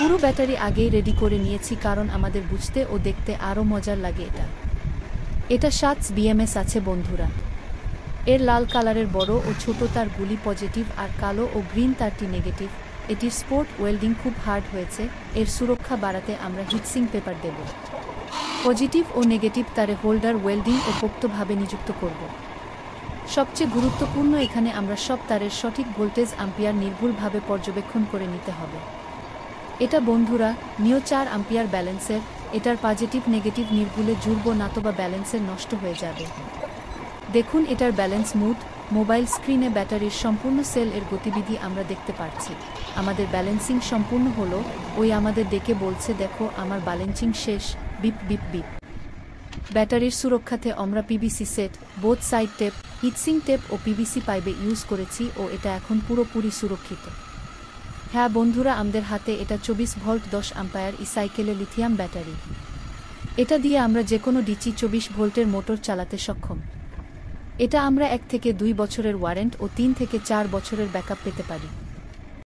পুরো ব্যাটারি আগেই রেডি করে নিয়েছি কারণ আমাদের বুঝতে ও দেখতে আরও মজার লাগে এটা 7 বিএমএস আছে বন্ধুরা। এর লাল কালারের বড় ও ছোট তারগুলি পজিটিভ আর কালো ও গ্রিন তারটি নেগেটিভ। এটির স্পোর্ট ওয়েল্ডিং খুব হার্ড হয়েছে। এর সুরক্ষা বাড়াতে আমরা হিটসিং পেপার দেব। পজিটিভ ও নেগেটিভ তারে হোল্ডার ওয়েল্ডিং ও পোক্তভাবে নিযুক্ত করব। সবচেয়ে গুরুত্বপূর্ণ এখানে আমরা সব তারের সঠিক ভোল্টেজ অ্যাম্পিয়ার নির্ভুলভাবে পর্যবেক্ষণ করে নিতে হবে। এটা বন্ধুরা নিও 4 অ্যাম্পিয়ার ব্যালেন্সের। এটার পজিটিভ নেগেটিভ নির্ভুলে জুড়ব নাতবা ব্যালেন্সের নষ্ট হয়ে যাবে। দেখুন এটার ব্যালেন্স মুড। মোবাইল স্ক্রিনে ব্যাটারির সম্পূর্ণ সেল এর গতিবিধি আমরা দেখতে পাচ্ছি। আমাদের ব্যালেন্সিং সম্পূর্ণ হলো। ওই আমাদের ডেকে বলছে দেখো আমার ব্যালেন্সিং শেষ, বিপ বিপ বিপ। ব্যাটারির সুরক্ষাতে আমরা PVC set, both side tape, heat shrink tape ও পিভিসি পাইপে ইউজ করেছি ও এটা এখন পুরোপুরি সুরক্ষিত। হ্যাঁ বন্ধুরা, আমাদের হাতে এটা 24 ভোল্ট 10 অ্যাম্পায়ার সাইকেলে লিথিয়াম ব্যাটারি। এটা দিয়ে আমরা যে কোনো ডিসি 24 ভোল্টের মোটর চালাতে সক্ষম। এটা আমরা 1 থেকে 2 বছরের ওয়ারেন্ট ও 3 থেকে 4 বছরের ব্যাকআপ পেতে পারি।